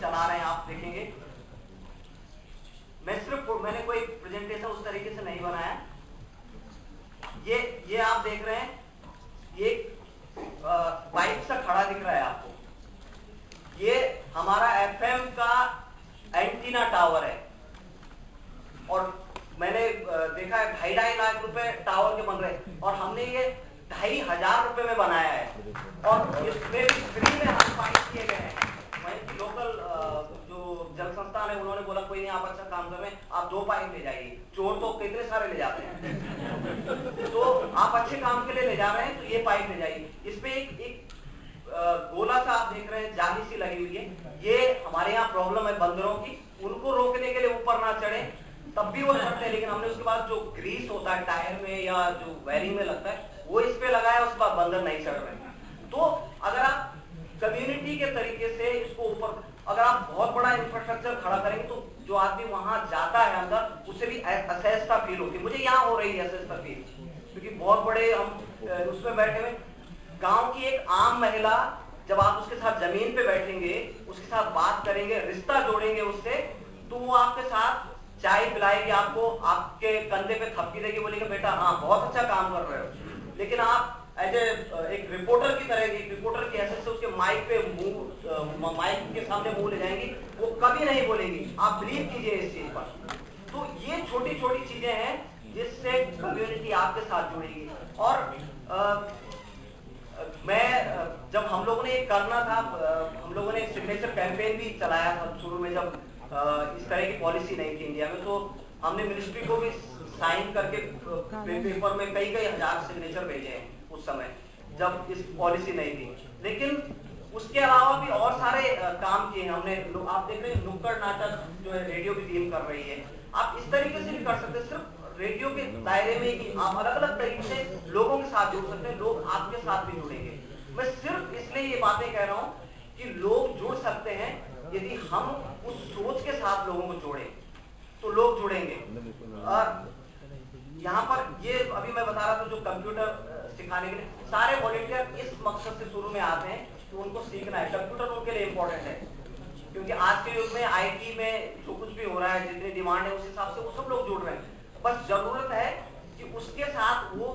चला रहे हैं, आप देखेंगे। मैंने कोई प्रेजेंटेशन उस तरीके से नहीं बनाया। ये आप देख रहे हैं, ये पाइप सा खड़ा दिख रहा है आपको। ये हमारा एफएम का एंटीना टावर है और मैंने देखा है 2.5 लाख रुपए टावर के बन रहे हैं और हमने ये 2,500 रुपए में बनाया है और इसमें फ्री में हम पाइप किए गए हैं। वहीं लोकल जो जल संस्थान है उन्होंने बोला कोई नहीं, आप अच्छा काम कर रहे हैं, आप 2 पाइप ले जाइए। चोर तो कितने सारे ले जाते हैं तो आप अच्छे काम के लिए ले जा रहे हैं तो ये पाइप ले जाइए। इसमें एक गोला सा आप देख रहे हैं, जाली सी लगी हुई है। ये हमारे यहाँ प्रॉब्लम है बंदरों की, उनको रोकने के लिए ऊपर ना चढ़े तब भी वो चढ़ते हैं, लेकिन हमने उसके बाद जो ग्रीस होता है टायर में या जो वायरिंग में लगता है वो इस पे लगाया, उसके बाद बंदर नहीं चढ़ रहे। तो अगर आप कम्युनिटी के तरीके से इसको ऊपर, अगर आप बहुत बड़ा इंफ्रास्ट्रक्चर खड़ा करेंगे तो जो आदमी वहां जाता है अंदर उसे भी असहजता फील होती है। मुझे यहाँ हो रही है असहजता फील, क्योंकि बहुत बड़े हम उसमें बैठे हुए। गांव की एक आम महिला, जब आप उसके साथ जमीन पे बैठेंगे, उसके साथ बात करेंगे, रिश्ता जोड़ेंगे उससे, तो वो आपके साथ चाय पिलाएगी, आपको आपके कंधे पे थपकी देगी, बोलेगी बेटा हाँ बहुत अच्छा काम कर रहे हो। लेकिन आप एज एक रिपोर्टर की तरह, एक रिपोर्टर की हैसियत से उसके माइक पे माइक के सामने मुंह ले जाएंगी, वो कभी नहीं बोलेगी। आप बिलीव कीजिए इस चीज पर। तो ये छोटी छोटी चीजें हैं जिससे कम्युनिटी आपके साथ जुड़ेगी। और जब हम लोगों ने ये करना था, हम लोगों ने सिग्नेचर कैंपेन भी चलाया था शुरू में, जब इस तरह की पॉलिसी नहीं थी इंडिया में, तो हमने मिनिस्ट्री को भी साइन करके पेपर में कई हजार सिग्नेचर भेजे हैं उस समय जब इस पॉलिसी नहीं थी। लेकिन उसके अलावा भी और सारे काम किए हैं हमने। आप देख रहे हैं नुक्कड़ नाटक जो है रेडियो की टीम कर रही है। आप इस तरीके से भी कर सकते हैं, सिर्फ रेडियो के दायरे में कि आप अलग अलग तरीके से लोगों के साथ जुड़ सकते हैं, लोग आपके साथ भी जुड़ेंगे। मैं सिर्फ इसलिए ये बातें कह रहा हूँ कि लोग जुड़ सकते हैं यदि हम उस सोच के साथ लोगों को जोड़ें तो लोग जुड़ेंगे। और यहाँ पर ये अभी मैं बता रहा था, जो कंप्यूटर सिखाने के लिए सारे वॉलंटियर इस मकसद से शुरू में आते हैं कि उनको सीखना है। कंप्यूटर उनके लिए इंपॉर्टेंट है, क्योंकि आज के युग में आईटी में जो कुछ भी हो रहा है, जितनी डिमांड है उस हिसाब से वो सब लोग जुड़ रहे हैं। बस जरूरत है कि उसके साथ वो,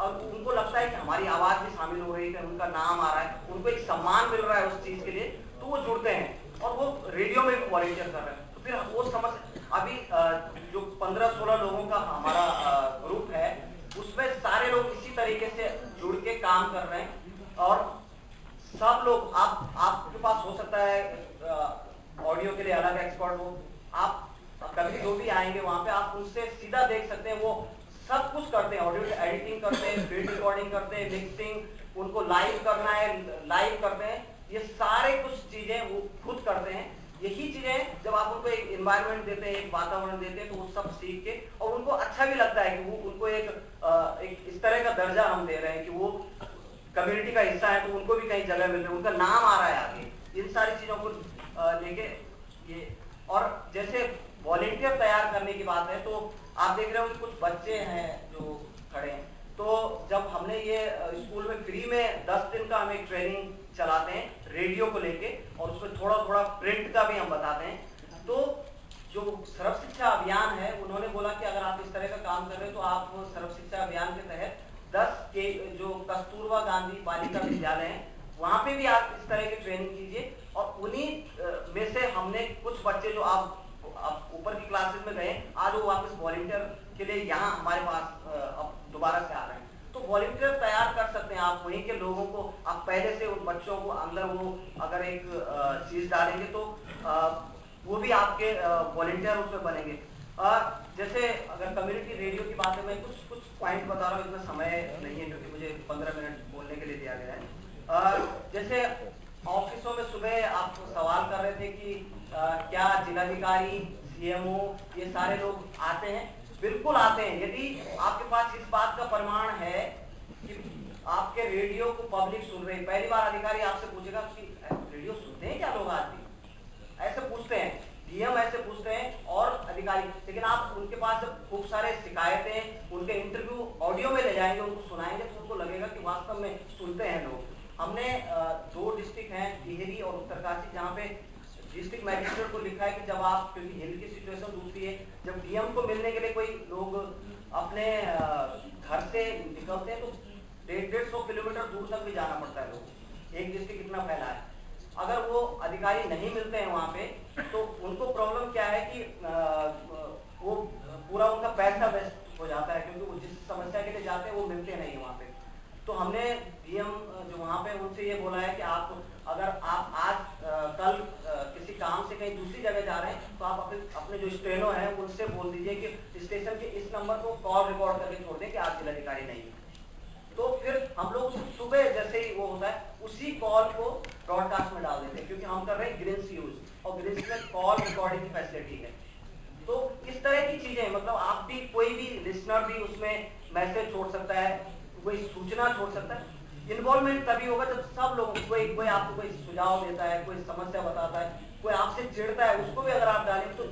उनको लगता है कि हमारी आवाज भी शामिल हो रही है, उनका नाम आ रहा है, उनको एक सम्मान मिल रहा है उस चीज के लिए, तो वो जुड़ते हैं और वो रेडियो में भी वॉलंटियर कर रहे हैं। तो फिर वो समझ, अभी जो 15-16 लोगों का हमारा ग्रुप है, उसमें सारे लोग इसी तरीके से जुड़ के काम कर रहे हैं। और सब लोग, आपके पास हो सकता है ऑडियो के लिए अलग एक्सपर्ट हो, आप कभी जो भी आएंगे वहां पे आप उनसे सीधा देख सकते हैं, वो सब कुछ करते हैं, ऑडियो एडिटिंग करते हैं, फील्ड रिकॉर्डिंग करते हैं, मिक्सिंग, उनको लाइव करना है लाइव करते हैं, ये सारे कुछ चीजें वो खुद करते हैं। यही चीजें जब आप उनको एक एनवायरनमेंट देते हैं, एक वातावरण देते हैं, तो वो सब सीख के, और उनको अच्छा भी लगता है कि वो उनको एक इस तरह का दर्जा हम दे रहे हैं कि वो कम्युनिटी का हिस्सा है, तो उनको भी कहीं जगह मिल रही है, उनका नाम आ रहा है आगे। इन सारी चीजों को लेके ये, और जैसे वॉलंटियर तैयार करने की बात है, तो आप देख रहे हो कि कुछ बच्चे हैं जो खड़े हैं। तो जब हमने ये स्कूल में फ्री में 10 दिन का हम एक ट्रेनिंग चलाते हैं रेडियो को लेके, और उसमें थोड़ा थोड़ा प्रिंट का भी हम बताते हैं। तो जो सर्व शिक्षा अभियान है, उन्होंने बोला कि अगर आप इस तरह का काम कर रहे हैं तो आप सर्व शिक्षा अभियान के तहत 10 के जो कस्तूरबा गांधी बालिका विद्यालय है वहां पे भी आप इस तरह की ट्रेनिंग कीजिए। और उन्हीं में से हमने कुछ बच्चे जो आप ऊपर की क्लासेस में गए, आज वो वापस वॉलंटियर के लिए यहाँ हमारे पास अब दोबारा से आ रहे हैं। तो वॉलंटियर तैयार कर सकते हैं आप, वहीं के लोगों को आप पहले से उन बच्चों को अंदर वो अगर एक चीज डालेंगे तो वो भी आपके वॉलंटियर उसमें बनेंगे। जैसे अगर कम्युनिटी रेडियो की बात है, मैं कुछ पॉइंट बता रहा हूँ, इसमें समय नहीं है क्योंकि मुझे 15 मिनट बोलने के लिए दिया गया है। जैसे ऑफिसों में सुबह आप सवाल कर रहे थे कि क्या जिलाधिकारी, सीएमओ ये सारे लोग आते हैं? बिल्कुल आते हैं। यदि आपके पास इस बात का प्रमाण है कि आपके रेडियो को पब्लिक सुन रही है, पहली बार अधिकारी आपसे पूछेगा कि रेडियो सुनते हैं क्या लोग आज भी? ऐसे पूछते हैं, डीएम ऐसे पूछते हैं और अधिकारी। लेकिन आप उनके पास खूब सारे शिकायतें, उनके इंटरव्यू ऑडियो में ले जाएंगे, उनको सुनाएंगे, तो उनको लगेगा कि वास्तव में सुनते हैं लोग। हमने 2 डिस्ट्रिक्ट हैं, टिहरी और उत्तरकाशी, जहाँ पे डिस्ट्रिक्ट मैजिस्ट्रेट को लिखा है कि जब आप, क्योंकि हिल की सिचुएशन दूसरी है, जब डीएम को मिलने के लिए कोई लोग अपने घर से निकलते हैं तो 150 किलोमीटर दूर तक भी जाना पड़ता है लोगों। एक डिस्ट्रिक्ट इतना फैला है, अगर वो अधिकारी नहीं मिलते हैं वहाँ पे तो उनको प्रॉब्लम क्या है कि वो पूरा उनका पैसा वेस्ट हो जाता है, क्योंकि वो जिस समस्या के लिए जाते हैं वो मिलते नहीं है वहाँ पे। तो हमने डीएम जो वहाँ पे उनसे ये बोला है कि आप अगर आप आज कल किसी काम से कहीं दूसरी जगह जा रहे हैं तो आप अपने जो स्टेनो है उनसे बोल दीजिए कि स्टेशन के इस नंबर को कॉल रिकॉर्ड करके छोड़ दें कि आज जिलाधिकारी नहीं है। तो फिर हम लोग सुबह जैसे ही वो होता है उसी कॉल को ब्रॉडकास्ट में डाल देते हैं, क्योंकि हम कर रहे हैं ग्रीन्स यूज और ग्रीन्स में कॉल रिकॉर्डिंग की फैसिलिटी है। तो इस तरह की चीजें, मतलब आप भी, कोई भी लिसनर भी उसमें मैसेज छोड़ सकता है, कोई सूचना छोड़ सकता है। इन्वॉल्वमेंट तभी होगा जब सब लोग, कोई आपको कोई सुझाव देता है, कोई समस्या बताता है, कोई आपसे चिढ़ता है, उसको भी अगर आप डालेंगे तो